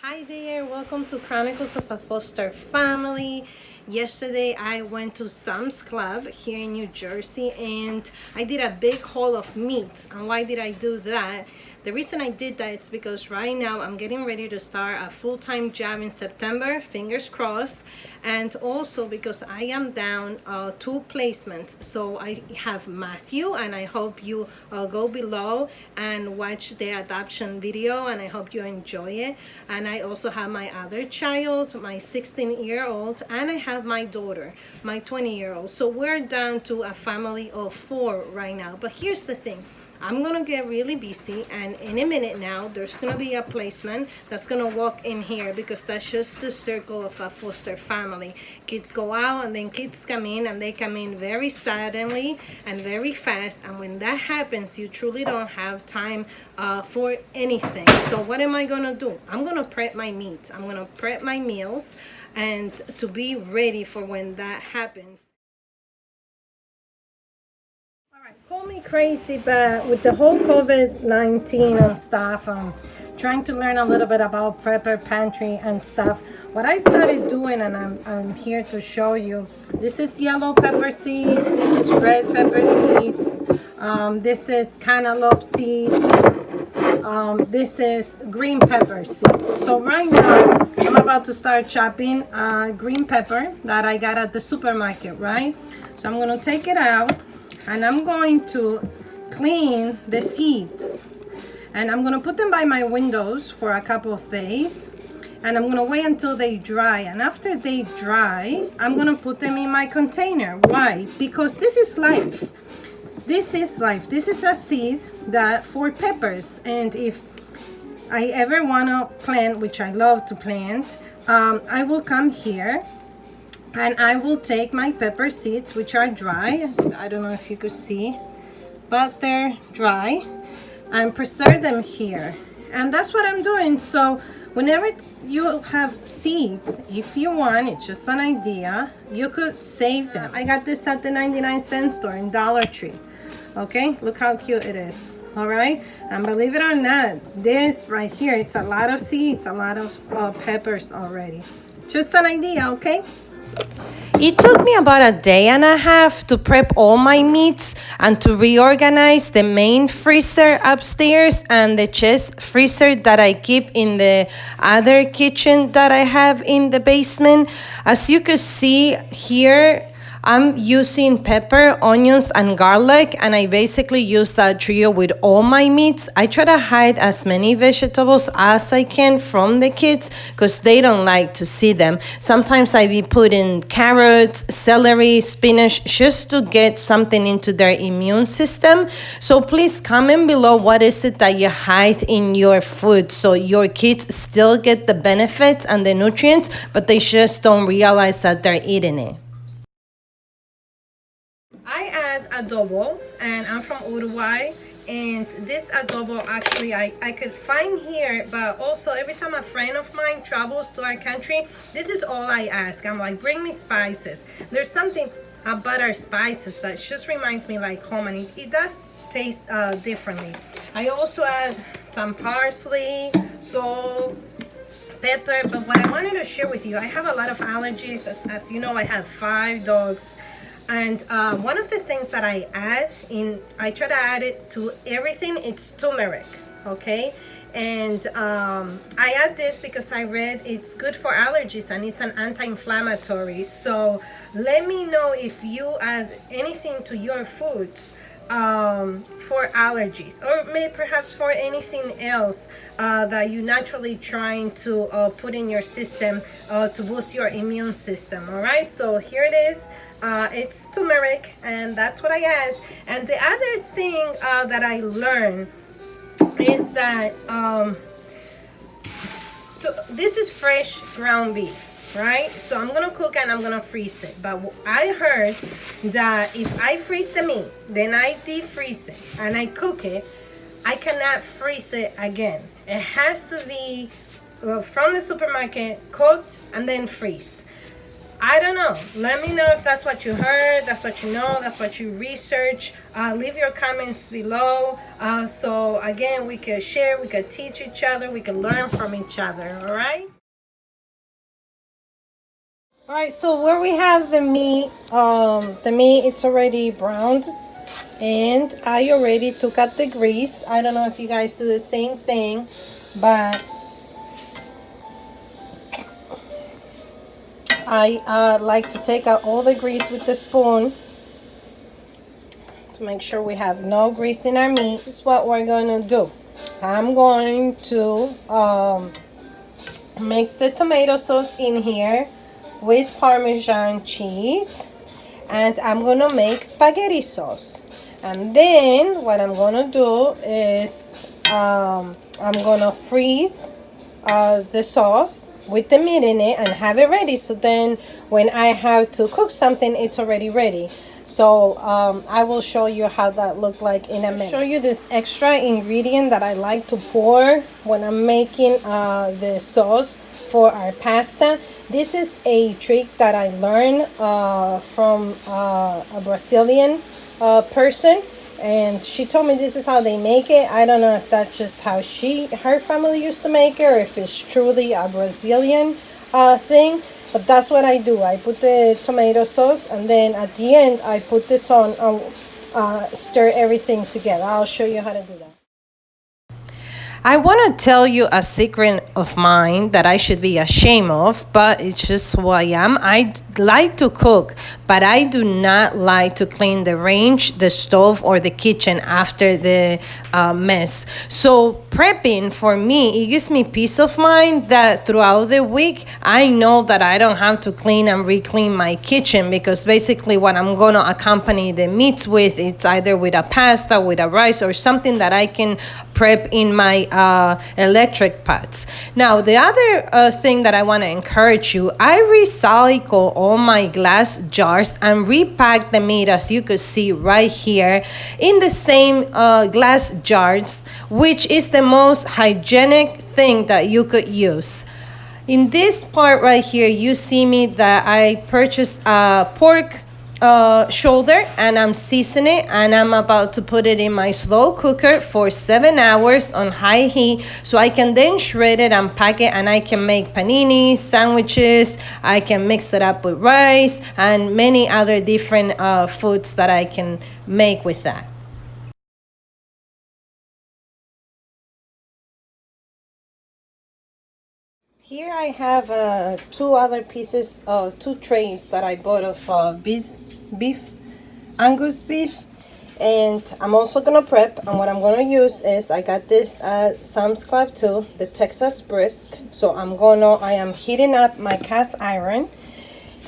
Hi there, welcome to Chronicles of a Foster Family. Yesterday I went to Sam's Club here in New Jersey and I did a big haul of meats. And why did I do that? The reason I did that is because right now I'm getting ready to start a full-time job in September, fingers crossed, and also because I am down 2 placements. So I have Matthew, and I hope you go below and watch the adoption video, and I hope you enjoy it. And I also have my other child, my 16-year-old, and I have my daughter, my 20-year-old. So we're down to a family of 4 right now. But here's the thing. I'm gonna get really busy, and in a minute now there's gonna be a placement that's gonna walk in here because that's just the circle of a foster family. Kids go out and then kids come in, and they come in very suddenly and very fast, and when that happens you truly don't have time for anything. So what am I gonna do? I'm gonna prep my meats, I'm gonna prep my meals, and to be ready for when that happens. Call me crazy, but with the whole COVID-19 and stuff, trying to learn a little bit about prepper pantry and stuff, what I started doing, and I'm here to show you, this is yellow pepper seeds, this is red pepper seeds, this is cantaloupe seeds, this is green pepper seeds. So right now I'm about to start chopping green pepper that I got at the supermarket, right? So I'm going to take it out, and I'm going to clean the seeds, and I'm gonna put them by my windows for a couple of days, and I'm gonna wait until they dry. And after they dry, I'm gonna put them in my container. Why? Because this is life. This is life. This is a seed that for peppers, and if I ever wanna plant, which I love to plant, I will come here and I will take my pepper seeds, which are dry. I don't know if you could see, but they're dry, and preserve them here. And that's what I'm doing. So whenever you have seeds, if you want, it's just an idea, you could save them. I got this at the 99-cent store in Dollar Tree. Okay, look how cute it is. All right, and believe it or not, this right here, it's a lot of seeds, a lot of peppers already. Just an idea, okay? It took me about a day and a half to prep all my meats and to reorganize the main freezer upstairs and the chest freezer that I keep in the other kitchen that I have in the basement. As you can see here, I'm using pepper, onions, and garlic, and I basically use that trio with all my meats. I try to hide as many vegetables as I can from the kids because they don't like to see them. Sometimes I be putting carrots, celery, spinach, just to get something into their immune system. So please comment below what is it that you hide in your food so your kids still get the benefits and the nutrients, but they just don't realize that they're eating it. I add adobo, and I'm from Uruguay, and this adobo actually I could find here, but also every time a friend of mine travels to our country, this is all I ask. I'm like, bring me spices. There's something about our spices that just reminds me like home, and it does taste differently. I also add some parsley, salt, pepper. But what I wanted to share with you, I have a lot of allergies. As you know, I have 5 dogs. And one of the things that I add in, I try to add it to everything, it's turmeric, okay? And I add this because I read it's good for allergies and it's an anti-inflammatory. So let me know if you add anything to your foods for allergies, or maybe perhaps for anything else that you naturally trying to put in your system to boost your immune system. All right, so here it is. It's turmeric, and that's what I add. And the other thing that I learned is that this is fresh ground beef, right? So I'm gonna cook and I'm gonna freeze it. But I heard that if I freeze the meat, then I defreeze it and I cook it, I cannot freeze it again. It has to be from the supermarket, cooked and then freeze. I don't know. Let me know if that's what you heard, that's what you know, that's what you research. Leave your comments below. So again, we could share, we could teach each other, we could learn from each other, all right? All right, so where we have the meat it's already browned, and I already took out the grease. I don't know if you guys do the same thing, but I like to take out all the grease with the spoon to make sure we have no grease in our meat. This is what we're going to do. I'm going to mix the tomato sauce in here with Parmesan cheese, and I'm going to make spaghetti sauce. And then what I'm going to do is I'm going to freeze the sauce with the meat in it and have it ready, so then when I have to cook something, it's already ready. So I will show you how that look like in a minute. Show you this extra ingredient that I like to pour when I'm making the sauce for our pasta. This is a trick that I learned from a Brazilian person, and she told me this is how they make it. I don't know if that's just how her family used to make it, or if it's truly a Brazilian thing, but that's what I do. I put the tomato sauce, and then at the end I put this on, stir everything together. I'll show you how to do that. I want to tell you a secret of mine that I should be ashamed of, but it's just who I am. I like to cook, but I do not like to clean the range, the stove, or the kitchen after the mess. So prepping for me, it gives me peace of mind that throughout the week, I know that I don't have to clean and re-clean my kitchen, because basically what I'm going to accompany the meats with, it's either with a pasta, with a rice, or something that I can prep in my electric pots. Now, the other thing that I want to encourage you, I recycle all my glass jars and repack the meat, as you could see right here, in the same glass jars, which is the most hygienic thing that you could use. In this part right here, you see me that I purchased a pork shoulder, and I'm seasoning it, and I'm about to put it in my slow cooker for 7 hours on high heat, so I can then shred it and pack it, and I can make paninis, sandwiches. I can mix it up with rice and many other different foods that I can make with that. Here I have two other pieces, two trays that I bought of beef, Angus beef, and I'm also gonna prep. And what I'm gonna use is, I got this Sam's Club too, the Texas brisk. So I am heating up my cast iron,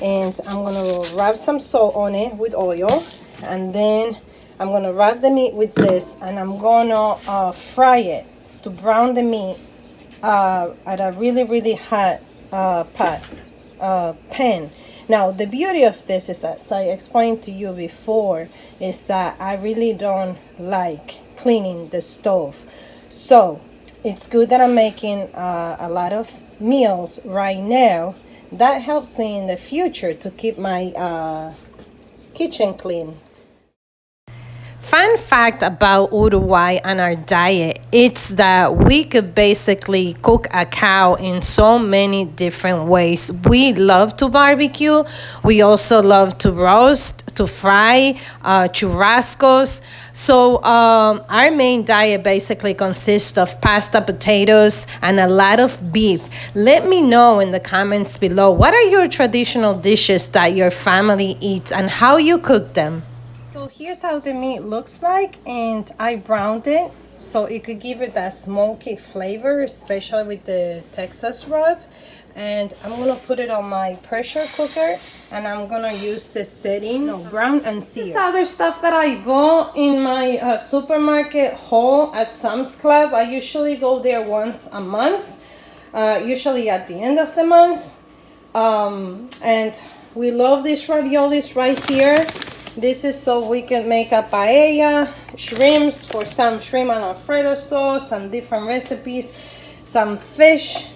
and I'm gonna rub some salt on it with oil, and then I'm gonna rub the meat with this, and I'm gonna fry it to brown the meat at a really hot pan. Now, the beauty of this is, as I explained to you before, is that I really don't like cleaning the stove. So it's good that I'm making a lot of meals right now. That helps me in the future to keep my kitchen clean. Fun fact about Uruguay and our diet, it's that we could basically cook a cow in so many different ways. We love to barbecue. We also love to roast, to fry, churrascos. So our main diet basically consists of pasta, potatoes, and a lot of beef. Let me know in the comments below, what are your traditional dishes that your family eats and how you cook them? So here's how the meat looks like, and I browned it so it could give it that smoky flavor, especially with the Texas rub. And I'm gonna put it on my pressure cooker, and I'm gonna use the setting, brown and sear. This other stuff that I bought in my supermarket haul at Sam's Club. I usually go there once a month, usually at the end of the month. And we love these raviolis right here. This is so we can make a paella, shrimps, for some shrimp and Alfredo sauce, and different recipes, some fish.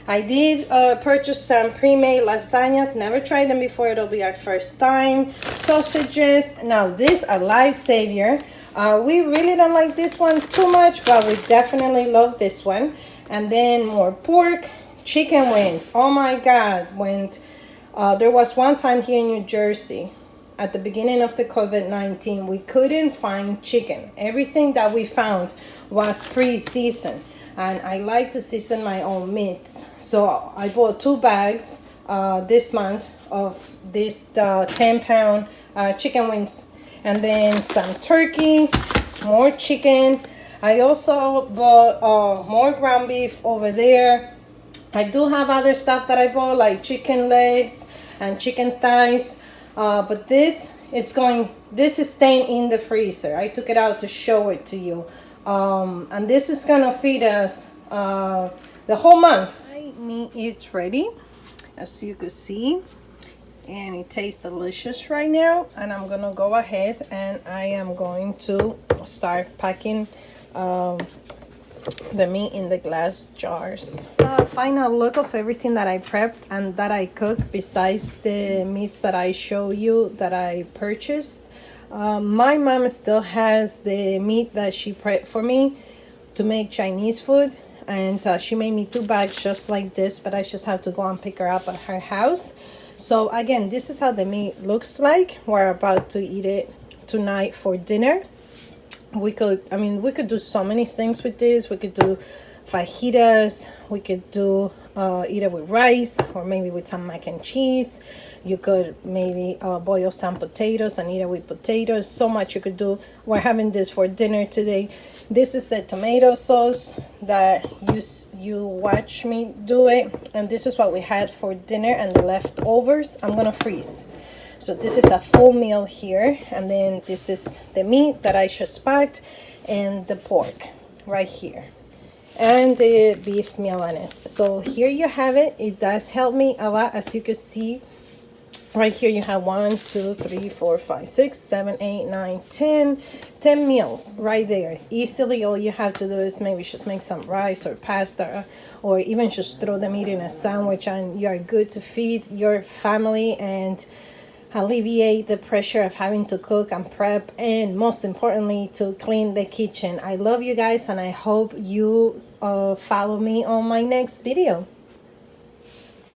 I did purchase some pre-made lasagnas. Never tried them before. It'll be our first time. Sausages. Now, these are lifesaver. We really don't like this one too much, but we definitely love this one. And then more pork, chicken wings. Oh my God. There was one time here in New Jersey, at the beginning of the COVID-19, we couldn't find chicken. Everything that we found was pre-seasoned. And I like to season my own meats. So I bought 2 bags this month of this 10-pound chicken wings. And then some turkey, more chicken. I also bought more ground beef over there. I do have other stuff that I bought, like chicken legs and chicken thighs. But this is staying in the freezer. I took it out to show it to you. And this is gonna feed us the whole month. Meat is ready, as you can see, and it tastes delicious right now. And I'm gonna go ahead and I am going to start packing the meat in the glass jars. Final look of everything that I prepped and that I cooked, besides the meats that I show you that I purchased. My mom still has the meat that she prepped for me to make Chinese food, and she made me 2 bags just like this, but I just have to go and pick her up at her house. So again, this is how the meat looks like. We're about to eat it tonight for dinner. We could do so many things with this. We could do fajitas. We could do eat it with rice, or maybe with some mac and cheese. You could maybe boil some potatoes and eat it with potatoes. So much you could do. We're having this for dinner today. This is the tomato sauce that you watch me do it. And this is what we had for dinner, and the leftovers I'm gonna freeze. So this is a full meal here. And then this is the meat that I just packed, and the pork right here, and the beef milanese. So here you have it. It does help me a lot. As you can see right here, you have 1, 2, 3, 4, 5, 6, 7, 8, 9, 10 meals right there. Easily, all you have to do is maybe just make some rice or pasta, or even just throw the meat in a sandwich, and you're good to feed your family and alleviate the pressure of having to cook and prep, and most importantly, to clean the kitchen. I love you guys, and I hope you follow me on my next video.